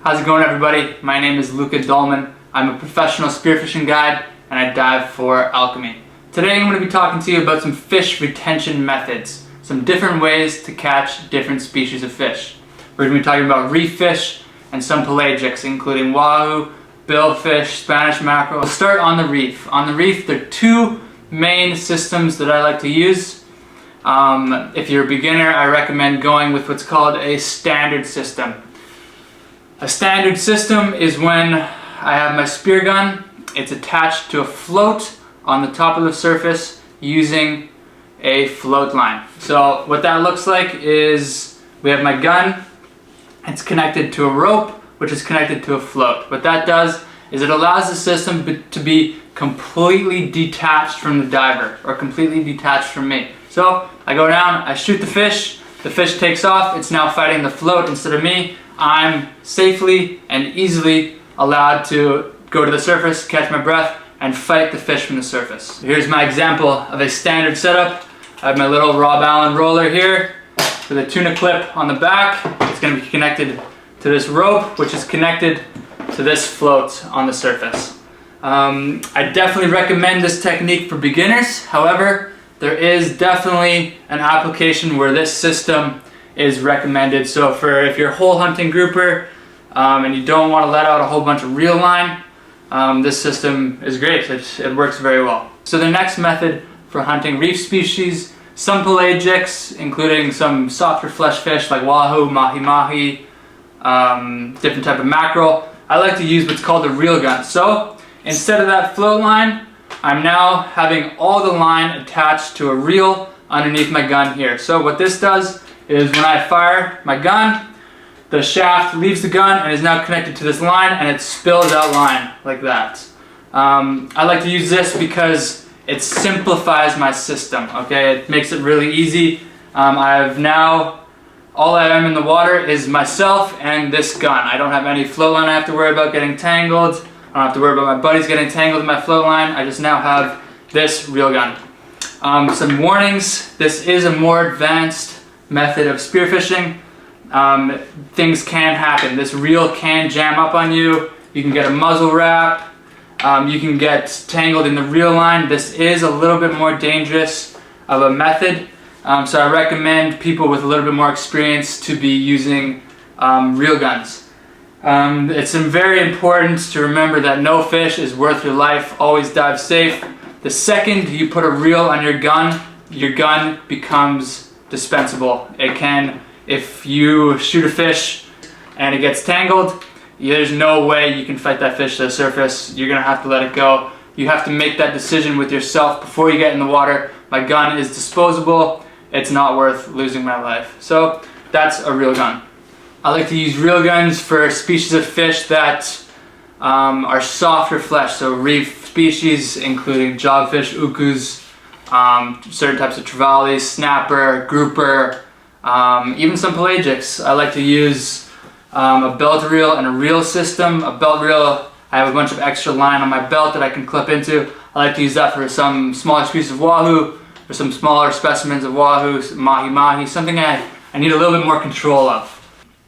How's it going, everybody? My name is Luka Dolman. I'm a professional spearfishing guide and I dive for Alchemy. Today I'm going to be talking to you about some fish retention methods, some different ways to catch different species of fish. We're going to be talking about reef fish and some pelagics, including wahoo, billfish, Spanish mackerel. We'll start on the reef. On the reef, there are two main systems that I like to use. If you're a beginner, I recommend going with what's called a standard system. A standard system is when I have my spear gun, it's attached to a float on the top of the surface using a float line. So what that looks like is we have my gun, it's connected to a rope which is connected to a float. What that does is it allows the system to be completely detached from the diver, or completely detached from me. So I go down, I shoot the fish takes off, it's now fighting the float instead of me. I'm safely and easily allowed to go to the surface, catch my breath, and fight the fish from the surface. Here's my example of a standard setup. I have my little Rob Allen roller here with a tuna clip on the back. It's going to be connected to this rope, which is connected to this float on the surface. I definitely recommend this technique for beginners. However, there is definitely an application where this system is recommended. So if you're a hole hunting grouper and you don't want to let out a whole bunch of reel line, this system is great. It works very well. So the next method for hunting reef species, some pelagics, including some softer flesh fish like wahoo, mahi-mahi, different type of mackerel, I like to use what's called a reel gun. So instead of that float line, I'm now having all the line attached to a reel underneath my gun here. So what this does is when I fire my gun, the shaft leaves the gun and is now connected to this line, and it spills out line like that. I like to use this because it simplifies my system, okay? It makes it really easy. I've now, all I am in the water is myself and this gun. I don't have any float line I have to worry about getting tangled. I don't have to worry about my buddies getting tangled in my float line. I just now have this reel gun. Some warnings, this is a more advanced method of spearfishing. Things can happen. This reel can jam up on you. You can get a muzzle wrap. You can get tangled in the reel line. This is a little bit more dangerous of a method. So I recommend people with a little bit more experience to be using reel guns. It's very important to remember that no fish is worth your life. Always dive safe. The second you put a reel on your gun becomes dispensable. It can, if you shoot a fish and it gets tangled, there's no way you can fight that fish to the surface. You're gonna have to let it go. You have to make that decision with yourself before you get in the water. My gun is disposable. It's not worth losing my life. So that's a reel gun. I like to use reel guns for species of fish that are softer flesh, so reef species including jobfish, ukus, certain types of trevally, snapper, grouper, even some pelagics. I like to use a belt reel and a reel system. A belt reel, I have a bunch of extra line on my belt that I can clip into. I like to use that for some smaller species of wahoo, or some smaller specimens of wahoo, mahi-mahi, something I need a little bit more control of.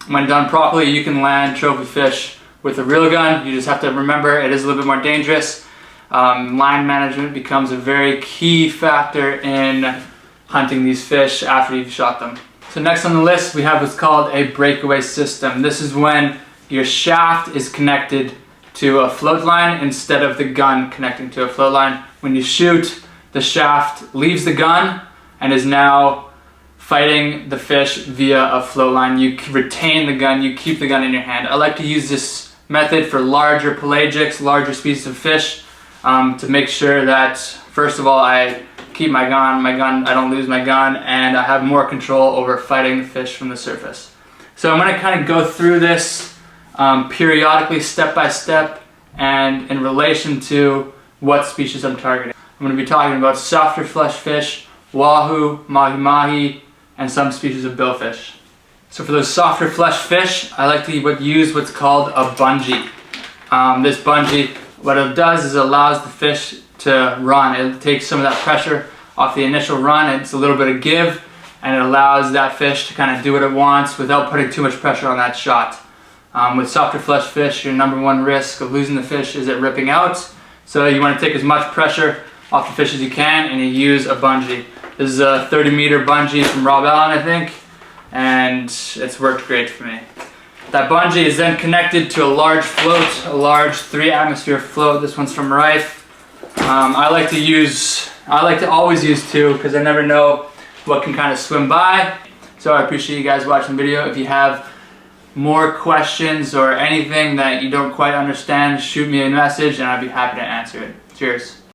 When done properly, you can land trophy fish with a reel gun. You just have to remember it is a little bit more dangerous. Line management becomes a very key factor in hunting these fish after you've shot them. So next on the list we have what's called a breakaway system. This is when your shaft is connected to a float line instead of the gun connecting to a float line. When you shoot, the shaft leaves the gun and is now fighting the fish via a float line. You retain the gun, you keep the gun in your hand. I like to use this method for larger pelagics, larger species of fish, to make sure that, first of all, I keep my gun, I don't lose my gun, and I have more control over fighting the fish from the surface. So I'm going to kind of go through this periodically, step by step, and in relation to what species I'm targeting. I'm going to be talking about softer flesh fish, wahoo, mahi-mahi, and some species of billfish. So for those softer flesh fish, I like to use what's called a bungee. This bungee, what it does is it allows the fish to run. It takes some of that pressure off the initial run. It's a little bit of give, and it allows that fish to kind of do what it wants without putting too much pressure on that shot. With softer flesh fish, your number one risk of losing the fish is it ripping out. So you want to take as much pressure off the fish as you can, and you use a bungee. This is a 30-meter bungee from Rob Allen, I think, and it's worked great for me. That bungee is then connected to a large float, a large 3-atmosphere float. This one's from Rife. I like to always use 2 because I never know what can kind of swim by. So I appreciate you guys watching the video. If you have more questions or anything that you don't quite understand, shoot me a message and I'd be happy to answer it. Cheers.